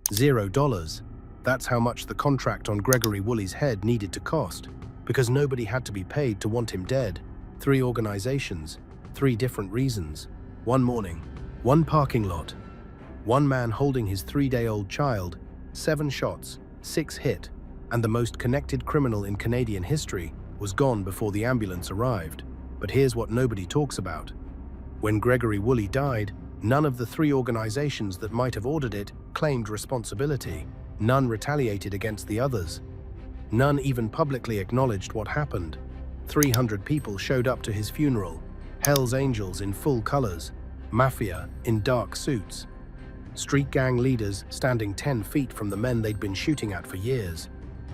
$0. That's how much the contract on Gregory Woolley's head needed to cost, because nobody had to be paid to want him dead. 3 organizations, 3 different reasons. One morning, one parking lot, one man holding his 3-day-old child, 7 shots, 6 hit, and the most connected criminal in Canadian history was gone before the ambulance arrived. But here's what nobody talks about. When Gregory Woolley died, none of the 3 organizations that might have ordered it claimed responsibility. None retaliated against the others. None even publicly acknowledged what happened. 300 people showed up to his funeral. Hell's Angels in full colors. Mafia in dark suits. Street gang leaders standing 10 feet from the men they'd been shooting at for years.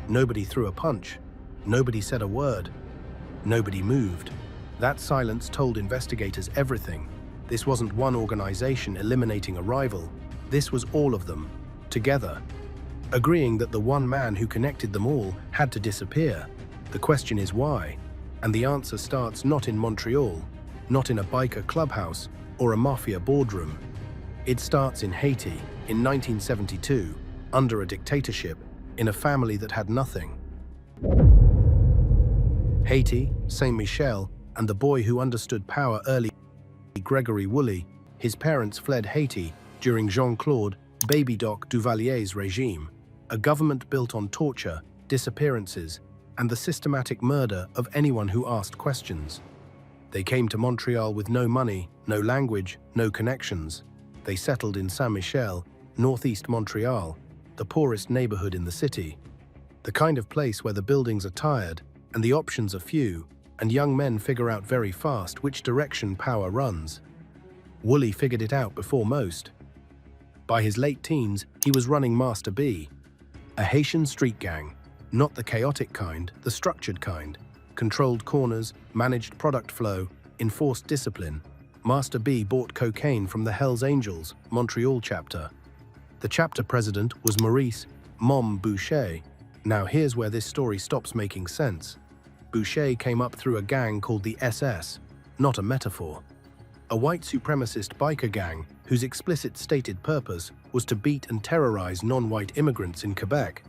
Nobody threw a punch. Nobody said a word. Nobody moved. That silence told investigators everything. This wasn't one organization eliminating a rival. This was all of them, together, agreeing that the one man who connected them all had to disappear. The question is why? And the answer starts not in Montreal, not in a biker clubhouse or a mafia boardroom. It starts in Haiti in 1972, under a dictatorship, in a family that had nothing. Haiti, Saint Michel, and the boy who understood power early, Gregory Woolley. His parents fled Haiti during Jean-Claude Baby Doc Duvalier's regime, a government built on torture, disappearances, and the systematic murder of anyone who asked questions. They came to Montreal with no money, no language, no connections. They settled in Saint-Michel, northeast Montreal, the poorest neighborhood in the city. The kind of place where the buildings are tired and the options are few, and young men figure out very fast which direction power runs. Woolley figured it out before most. By his late teens, he was running Master B, a Haitian street gang, not the chaotic kind, the structured kind. Controlled corners, managed product flow, enforced discipline. Master B bought cocaine from the Hells Angels, Montreal chapter. The chapter president was Maurice "Mom" Boucher. Now here's where this story stops making sense. Boucher came up through a gang called the SS, not a metaphor. A white supremacist biker gang whose explicit stated purpose was to beat and terrorize non-white immigrants in Quebec.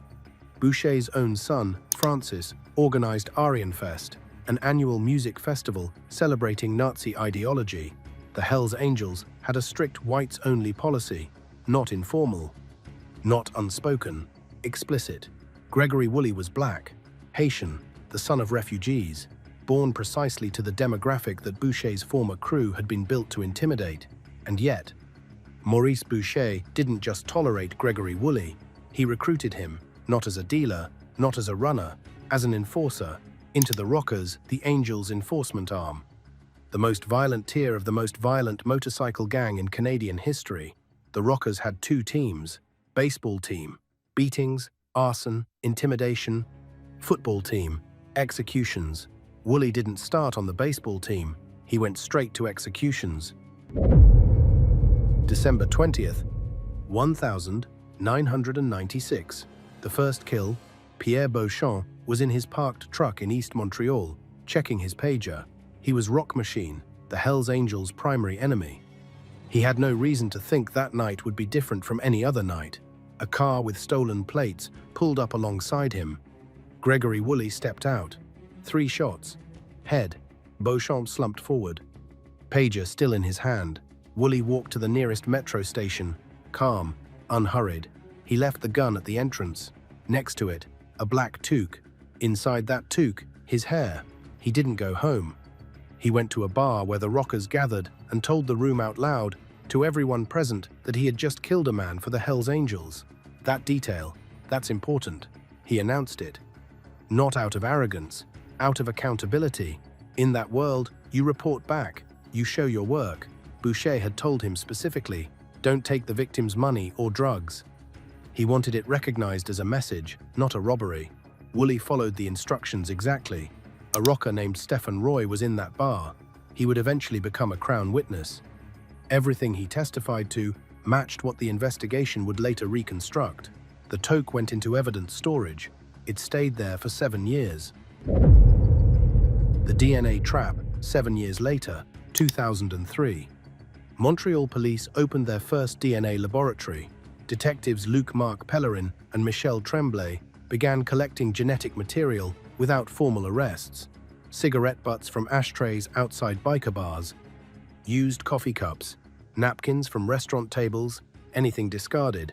Boucher's own son, Francis, organized Arianfest, an annual music festival celebrating Nazi ideology. The Hells Angels had a strict whites-only policy, not informal, not unspoken, explicit. Gregory Woolley was black, Haitian, the son of refugees, born precisely to the demographic that Boucher's former crew had been built to intimidate. And yet, Maurice Boucher didn't just tolerate Gregory Woolley, he recruited him, not as a dealer, not as a runner, as an enforcer, into the Rockers, the Angels' enforcement arm. The most violent tier of the most violent motorcycle gang in Canadian history, the Rockers had 2 teams: baseball team, beatings, arson, intimidation; football team, executions. Woolley didn't start on the baseball team, he went straight to executions. December 20th, 1996. The first kill, Pierre Beauchamp, was in his parked truck in East Montreal, checking his pager. He was Rock Machine, the Hells Angels' primary enemy. He had no reason to think that night would be different from any other night. A car with stolen plates pulled up alongside him. Gregory Woolley stepped out. 3 shots. Head. Beauchamp slumped forward. Pager still in his hand. Woolley walked to the nearest metro station, calm, unhurried. He left the gun at the entrance. Next to it, a black toque. Inside that toque, his hair. He didn't go home. He went to a bar where the Rockers gathered and told the room out loud to everyone present that he had just killed a man for the Hells Angels. That detail, that's important. He announced it. Not out of arrogance, out of accountability. In that world, you report back, you show your work. Boucher had told him specifically, don't take the victim's money or drugs. He wanted it recognized as a message, not a robbery. Woolley followed the instructions exactly. A rocker named Stephen Roy was in that bar. He would eventually become a Crown witness. Everything he testified to matched what the investigation would later reconstruct. The toque went into evidence storage. It stayed there for 7 years. The DNA trap, 7 years later, 2003. Montreal police opened their first DNA laboratory. detectives Luc-Marc Pellerin and Michel Tremblay began collecting genetic material without formal arrests. Cigarette butts from ashtrays outside biker bars, used coffee cups, napkins from restaurant tables, anything discarded,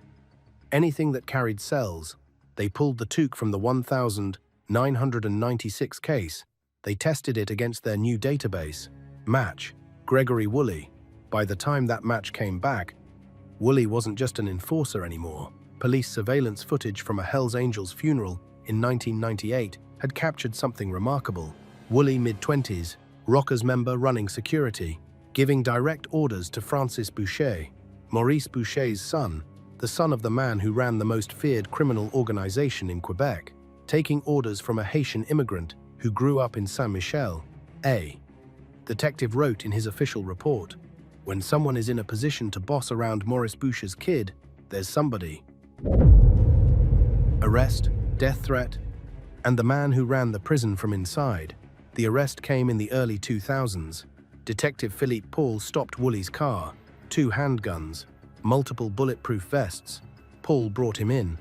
anything that carried cells. They pulled the toque from the 1,996 case. They tested it against their new database. Match: Gregory Woolley. By the time that match came back, Woolley wasn't just an enforcer anymore. Police surveillance footage from a Hells Angels funeral in 1998 had captured something remarkable. Woolley, mid-20s, Rockers member running security, giving direct orders to Francis Boucher, Maurice Boucher's son, the son of the man who ran the most feared criminal organization in Quebec, taking orders from a Haitian immigrant who grew up in Saint-Michel. A detective wrote in his official report, "When someone is in a position to boss around Maurice Boucher's kid, there's somebody." Arrest, death threat, and the man who ran the prison from inside. The arrest came in the early 2000s. Detective Philippe Paul stopped Woolley's car, 2 handguns, multiple bulletproof vests. Paul brought him in,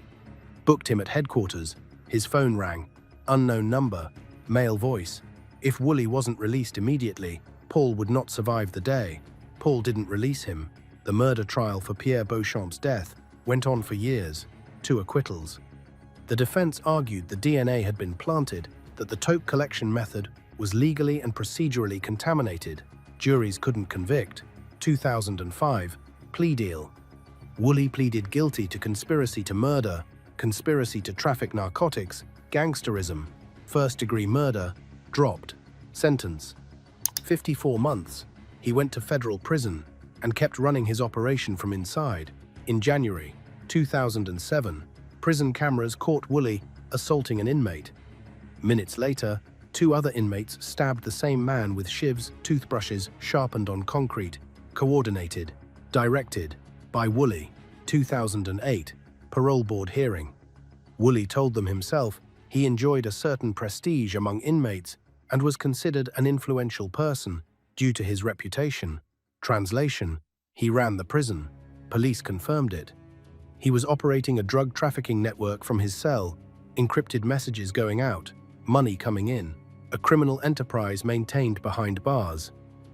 booked him at headquarters. His phone rang, unknown number, male voice. If Woolley wasn't released immediately, Paul would not survive the day. Paul didn't release him. The murder trial for Pierre Beauchamp's death went on for years, 2 acquittals. The defense argued the DNA had been planted, that the toque collection method was legally and procedurally contaminated. Juries couldn't convict. 2005, plea deal. Woolley pleaded guilty to conspiracy to murder, conspiracy to traffic narcotics, gangsterism, first-degree murder, dropped. Sentence: 54 months. He went to federal prison and kept running his operation from inside. In January 2007, prison cameras caught Woolley assaulting an inmate. Minutes later, 2 other inmates stabbed the same man with shivs, toothbrushes sharpened on concrete. Coordinated, directed by Woolley. 2008, parole board hearing. Woolley told them himself he enjoyed a certain prestige among inmates and was considered an influential person due to his reputation. Translation: he ran the prison. Police confirmed it. He was operating a drug trafficking network from his cell, encrypted messages going out, money coming in, a criminal enterprise maintained behind bars.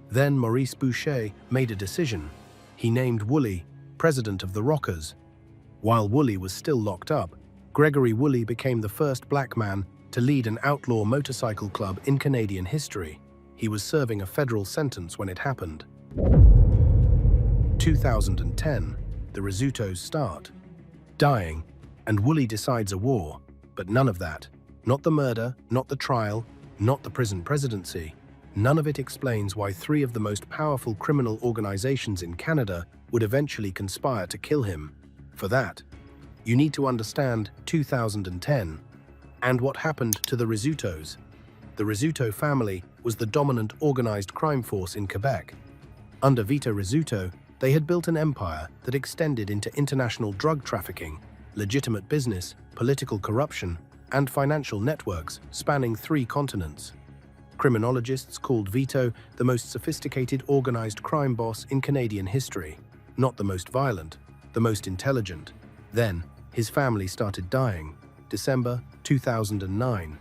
Then Maurice Boucher made a decision. He named Woolley president of the Rockers. While Woolley was still locked up, Gregory Woolley became the first black man to lead an outlaw motorcycle club in Canadian history. He was serving a federal sentence when it happened. 2010, the Rizzutos start. Dying, and Woolley decides a war, but none of that. Not the murder, not the trial, not the prison presidency. None of it explains why 3 of the most powerful criminal organizations in Canada would eventually conspire to kill him. For that, you need to understand 2010 and what happened to the Rizzutos. The Rizzuto family was the dominant organized crime force in Quebec. Under Vito Rizzuto, they had built an empire that extended into international drug trafficking, legitimate business, political corruption, and financial networks spanning 3 continents. Criminologists called Vito the most sophisticated organized crime boss in Canadian history. Not the most violent, the most intelligent. Then, his family started dying. December 2009.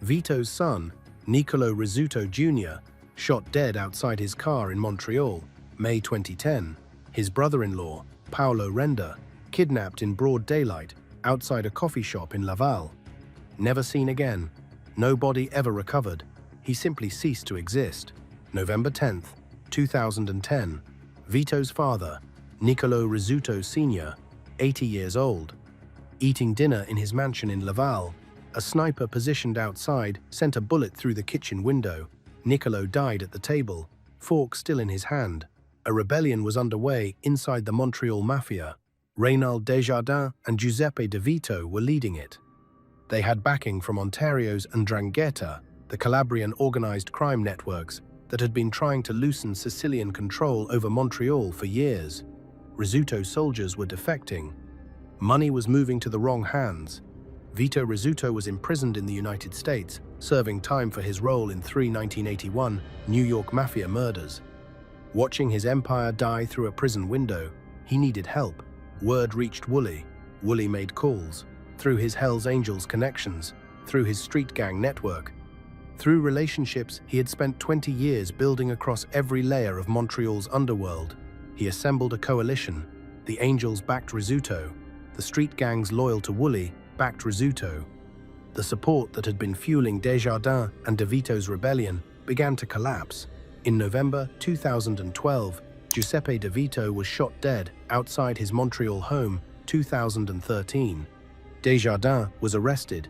Vito's son, Nicolo Rizzuto Jr., shot dead outside his car in Montreal. May 2010. His brother-in-law, Paolo Renda, kidnapped in broad daylight outside a coffee shop in Laval. Never seen again. No body ever recovered. He simply ceased to exist. November 10th, 2010. Vito's father, Nicolo Rizzuto Sr., 80 years old. Eating dinner in his mansion in Laval, a sniper positioned outside sent a bullet through the kitchen window. Nicolo died at the table, fork still in his hand. A rebellion was underway inside the Montreal Mafia. Reynald Desjardins and Giuseppe De Vito were leading it. They had backing from Ontario's 'Ndrangheta, the Calabrian organized crime networks that had been trying to loosen Sicilian control over Montreal for years. Rizzuto soldiers were defecting. Money was moving to the wrong hands. Vito Rizzuto was imprisoned in the United States, serving time for his role in 3 1981 New York Mafia murders. Watching his empire die through a prison window, he needed help. Word reached Woolley. Woolley made calls, through his Hells Angels connections, through his street gang network, through relationships he had spent 20 years building across every layer of Montreal's underworld. He assembled a coalition. The Angels backed Rizzuto. The street gangs loyal to Woolley backed Rizzuto. The support that had been fueling Desjardins and DeVito's rebellion began to collapse. In November 2012, Giuseppe DeVito was shot dead outside his Montreal home. 2013. Desjardins was arrested,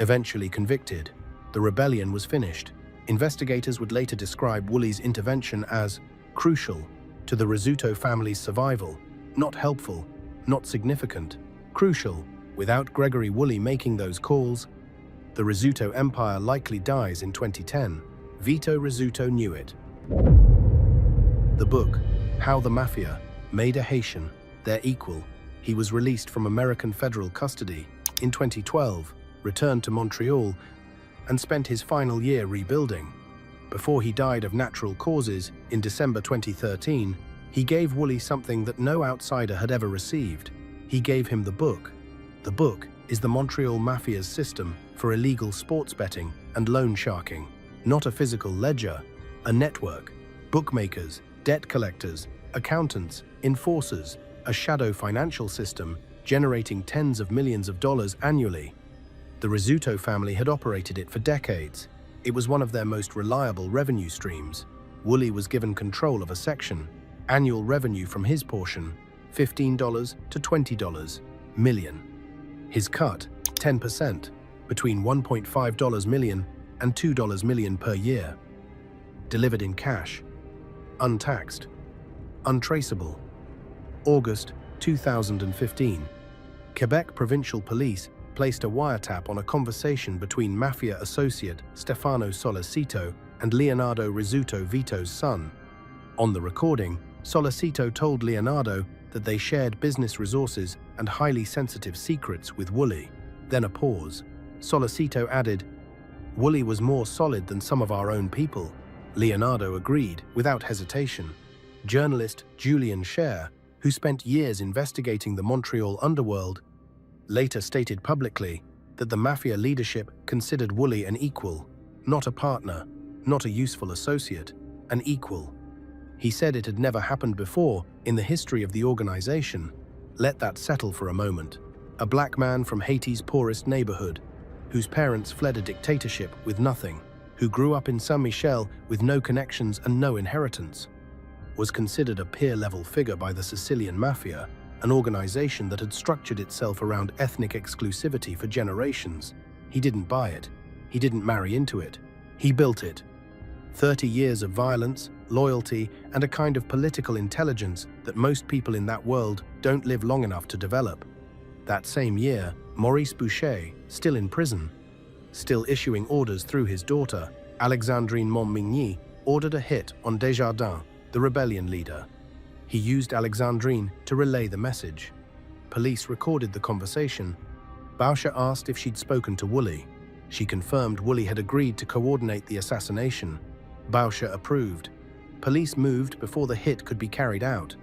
eventually convicted. The rebellion was finished. Investigators would later describe Woolley's intervention as crucial to the Rizzuto family's survival, not helpful, not significant, crucial. Without Gregory Woolley making those calls, the Rizzuto empire likely dies in 2010. Vito Rizzuto knew it. The book, How the Mafia Made a Haitian Their Equal. He was released from American federal custody in 2012, returned to Montreal, and spent his final year rebuilding. Before he died of natural causes in December 2013, he gave Woolley something that no outsider had ever received. He gave him the book. The book is the Montreal Mafia's system for illegal sports betting and loan sharking. Not a physical ledger, a network, bookmakers, debt collectors, accountants, enforcers, a shadow financial system generating tens of millions of dollars annually. The Rizzuto family had operated it for decades. It was one of their most reliable revenue streams. Woolley was given control of a section. Annual revenue from his portion, $15 to $20 million. His cut, 10%, between $1.5 million and $2 million per year. Delivered in cash. Untaxed. Untraceable. August 2015. Quebec Provincial Police placed a wiretap on a conversation between Mafia associate Stefano Solicito and Leonardo Rizzuto, Vito's son. On the recording, Solicito told Leonardo that they shared business resources and highly sensitive secrets with Woolley. Then a pause. Solicito added, "Woolley was more solid than some of our own people." Leonardo agreed without hesitation. Journalist Julian Scher, who spent years investigating the Montreal underworld, later stated publicly that the Mafia leadership considered Woolley an equal, not a partner, not a useful associate, an equal. He said it had never happened before in the history of the organization. Let that settle for a moment. A black man from Haiti's poorest neighborhood, whose parents fled a dictatorship with nothing, who grew up in Saint-Michel with no connections and no inheritance, was considered a peer-level figure by the Sicilian Mafia, an organization that had structured itself around ethnic exclusivity for generations. He didn't buy it. He didn't marry into it. He built it. 30 years of violence, loyalty, and a kind of political intelligence that most people in that world don't live long enough to develop. That same year, Maurice Boucher, still in prison, still issuing orders through his daughter, Alexandrine Montmigny, ordered a hit on Desjardins, the rebellion leader. He used Alexandrine to relay the message. Police recorded the conversation. Boucher asked if she'd spoken to Woolley. She confirmed Woolley had agreed to coordinate the assassination. Boucher approved. Police moved before the hit could be carried out.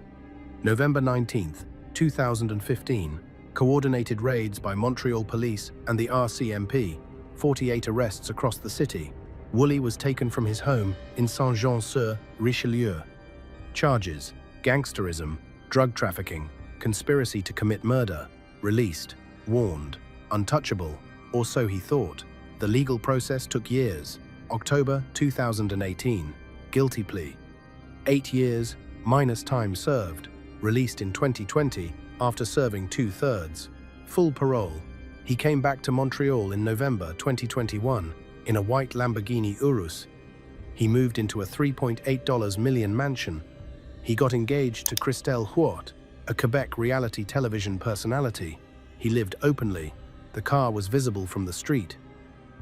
November 19, 2015. Coordinated raids by Montreal Police and the RCMP. 48 arrests across the city. Woolley was taken from his home in Saint-Jean-sur-Richelieu. Charges: gangsterism, drug trafficking, conspiracy to commit murder. Released, warned, untouchable, or so he thought. The legal process took years. October 2018. Guilty plea. 8 years, minus time served. Released in 2020 after serving 2/3. Full parole. He came back to Montreal in November 2021 in a white Lamborghini Urus. He moved into a $3.8 million mansion. He got engaged to Christelle Huot, a Quebec reality television personality. He lived openly. The car was visible from the street.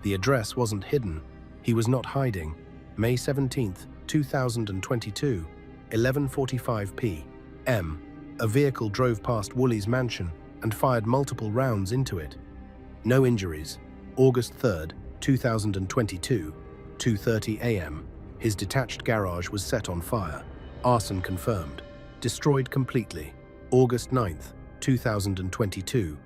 The address wasn't hidden. He was not hiding. May 17, 2022, 11:45 p.m. A vehicle drove past Woolley's mansion and fired multiple rounds into it. No injuries. August 3, 2022, 2:30 a.m. His detached garage was set on fire. Arson confirmed. Destroyed completely. August 9, 2022.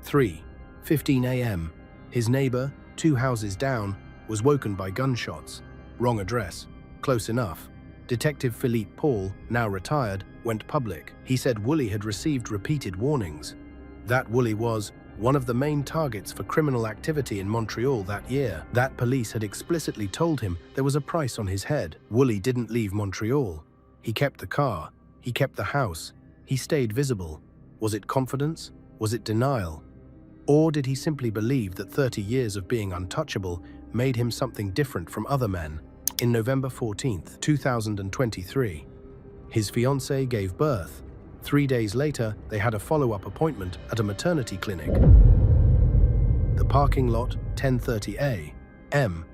3:15 a.m. His neighbor, 2 houses down, was woken by gunshots. Wrong address. Close enough. Detective Philippe Paul, now retired, went public. He said Woolley had received repeated warnings. That Woolley was one of the main targets for criminal activity in Montreal that year. That police had explicitly told him there was a price on his head. Woolley didn't leave Montreal. He kept the car. He kept the house. He stayed visible. Was it confidence? Was it denial? Or did he simply believe that 30 years of being untouchable made him something different from other men? In November 14, 2023, his fiancée gave birth. 3 days later, they had a follow-up appointment at a maternity clinic. The parking lot, 10:30 a.m.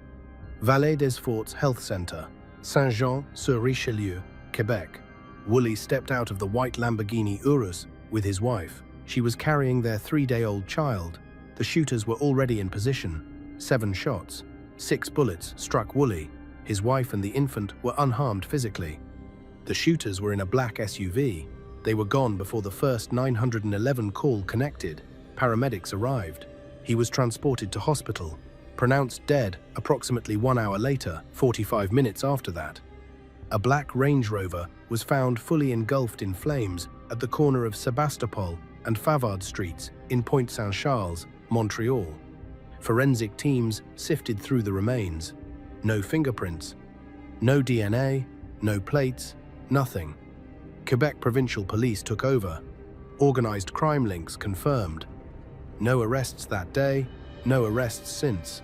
Vallée des Forts Health Center, Saint-Jean-sur-Richelieu, Quebec. Woolley stepped out of the white Lamborghini Urus with his wife. She was carrying their 3-day-old child. The shooters were already in position. 7 shots. 6 bullets struck Woolley. His wife and the infant were unharmed physically. The shooters were in a black SUV. They were gone before the first 911 call connected. Paramedics arrived. He was transported to hospital, pronounced dead approximately 1 hour later, 45 minutes after that. A black Range Rover was found fully engulfed in flames at the corner of Sebastopol and Favard Streets in Pointe-Saint-Charles, Montreal. Forensic teams sifted through the remains. No fingerprints, no DNA, no plates, nothing. Quebec Provincial Police took over. Organized crime links confirmed. No arrests that day, no arrests since.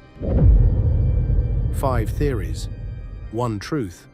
5 theories. 1 truth.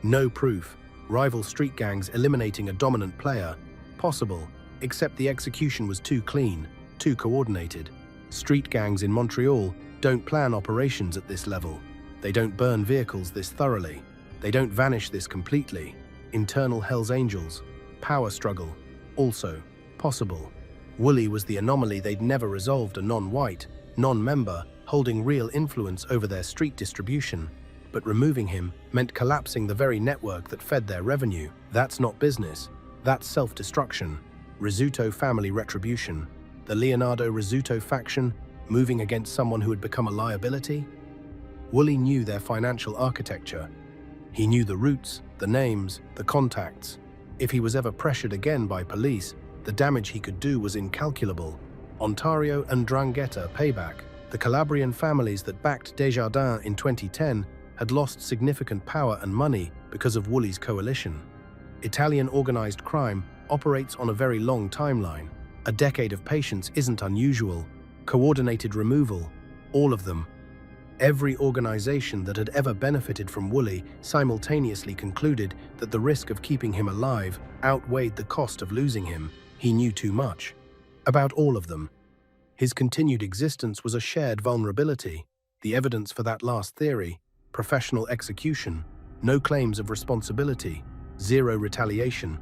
No proof. Rival street gangs eliminating a dominant player. Possible, except the execution was too clean, too coordinated. Street gangs in Montreal don't plan operations at this level. They don't burn vehicles this thoroughly. They don't vanish this completely. Internal Hells Angels. Power struggle. Also possible. Woolley was the anomaly. They'd never resolved a non-white, non-member, holding real influence over their street distribution. But removing him meant collapsing the very network that fed their revenue. That's not business. That's self-destruction. Rizzuto family retribution. The Leonardo Rizzuto faction moving against someone who had become a liability? Woolley knew their financial architecture. He knew the routes, the names, the contacts. If he was ever pressured again by police, the damage he could do was incalculable. Ontario and Drangheta payback. The Calabrian families that backed Desjardins in 2010 had lost significant power and money because of Woolley's coalition. Italian organized crime operates on a very long timeline. A decade of patience isn't unusual. Coordinated removal, all of them. Every organization that had ever benefited from Woolley simultaneously concluded that the risk of keeping him alive outweighed the cost of losing him. He knew too much. About all of them. His continued existence was a shared vulnerability. The evidence for that last theory: professional execution, no claims of responsibility, 0 retaliation,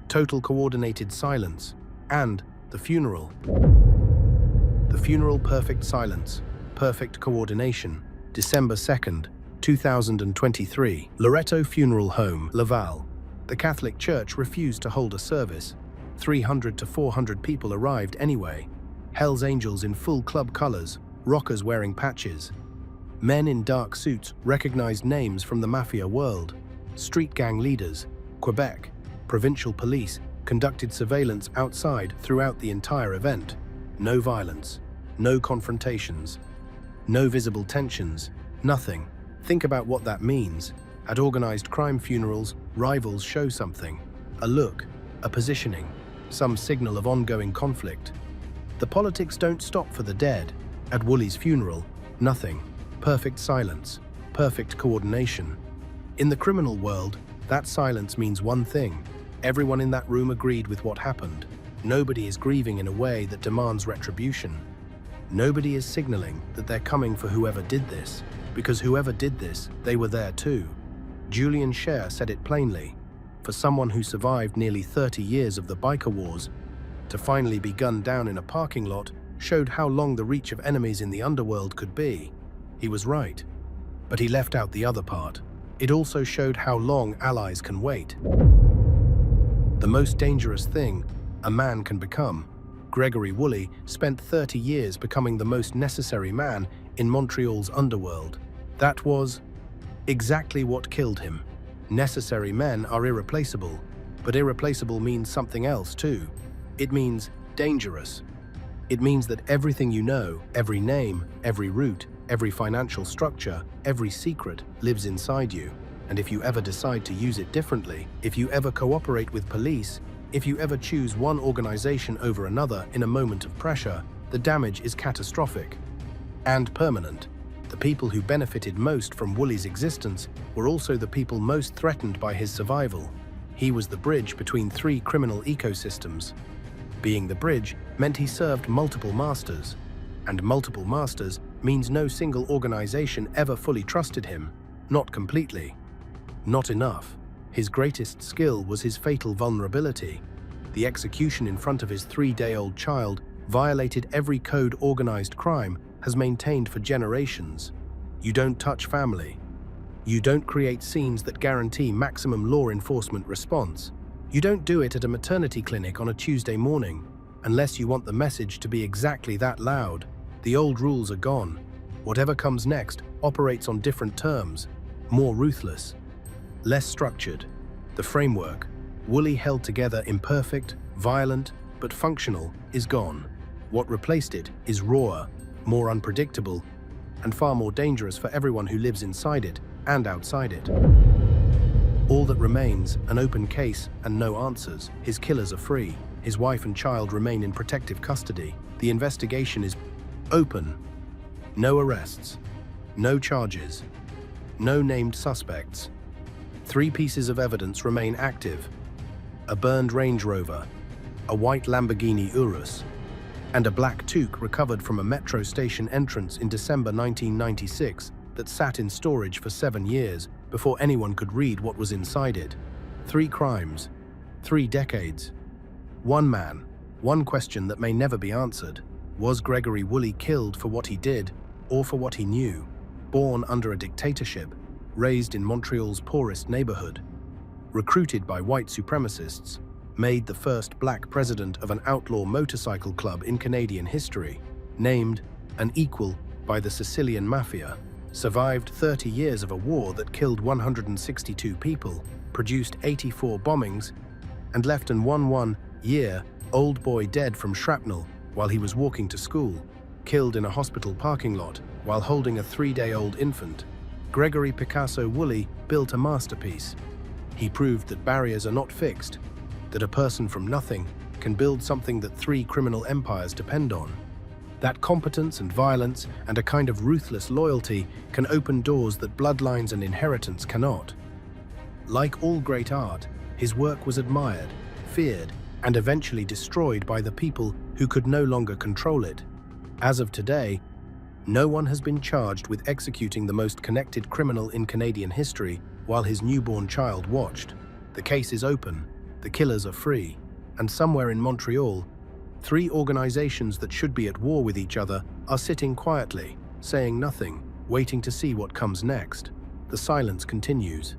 total coordinated silence, and the funeral. The funeral, perfect silence, perfect coordination. December 2nd, 2023. Loretto Funeral Home, Laval. The Catholic Church refused to hold a service. 300 to 400 people arrived anyway. Hells Angels in full club colors, rockers wearing patches. Men in dark suits recognized names from the Mafia world. Street gang leaders, Quebec, provincial police conducted surveillance outside throughout the entire event. No violence, no confrontations, no visible tensions, nothing. Think about what that means. At organized crime funerals, rivals show something. A look, a positioning, some signal of ongoing conflict. The politics don't stop for the dead. At Woolley's funeral, nothing. Perfect silence, perfect coordination. In the criminal world, that silence means one thing. Everyone in that room agreed with what happened. Nobody is grieving in a way that demands retribution. Nobody is signaling that they're coming for whoever did this, because whoever did this, they were there too. Julian Scher said it plainly. For someone who survived nearly 30 years of the biker wars, to finally be gunned down in a parking lot showed how long the reach of enemies in the underworld could be. He was right, but he left out the other part. It also showed how long allies can wait. The most dangerous thing, a man can become. Gregory Woolley spent 30 years becoming the most necessary man in Montreal's underworld. That was exactly what killed him. Necessary men are irreplaceable, but irreplaceable means something else too. It means dangerous. It means that everything you know, every name, every route, every financial structure, every secret lives inside you. And if you ever decide to use it differently, if you ever cooperate with police, if you ever choose one organization over another in a moment of pressure, the damage is catastrophic and permanent. The people who benefited most from Woolley's existence were also the people most threatened by his survival. He was the bridge between three criminal ecosystems. Being the bridge meant he served multiple masters, and multiple masters means no single organization ever fully trusted him. Not completely. Not enough. His greatest skill was his fatal vulnerability. The execution in front of his 3-day-old child violated every code organized crime has maintained for generations. You don't touch family. You don't create scenes that guarantee maximum law enforcement response. You don't do it at a maternity clinic on a Tuesday morning, unless you want the message to be exactly that loud. The old rules are gone. Whatever comes next operates on different terms, more ruthless, less structured. The framework, Woolley held together imperfect, violent, but functional, is gone. What replaced it is rawer, more unpredictable, and far more dangerous for everyone who lives inside it and outside it. All that remains, an open case and no answers. His killers are free. His wife and child remain in protective custody. The investigation is open. No arrests, no charges, no named suspects. 3 pieces of evidence remain active: a burned Range Rover, a white Lamborghini Urus, and a black toque recovered from a metro station entrance in December 1996 that sat in storage for 7 years before anyone could read what was inside it. 3 crimes, 3 decades. One man, one question that may never be answered. Was Gregory Woolley killed for what he did or for what he knew? Born under a dictatorship, raised in Montreal's poorest neighborhood, recruited by white supremacists, made the first black president of an outlaw motorcycle club in Canadian history, named an equal by the Sicilian Mafia, survived 30 years of a war that killed 162 people, produced 84 bombings, and left an 1-year-old boy dead from shrapnel while he was walking to school, killed in a hospital parking lot while holding a 3-day-old infant. Gregory Picasso Woolley built a masterpiece. He proved that barriers are not fixed, that a person from nothing can build something that 3 criminal empires depend on. That competence and violence and a kind of ruthless loyalty can open doors that bloodlines and inheritance cannot. Like all great art, his work was admired, feared, and eventually destroyed by the people who could no longer control it. As of today, no one has been charged with executing the most connected criminal in Canadian history while his newborn child watched. The case is open, the killers are free, and somewhere in Montreal, 3 organizations that should be at war with each other are sitting quietly, saying nothing, waiting to see what comes next. The silence continues.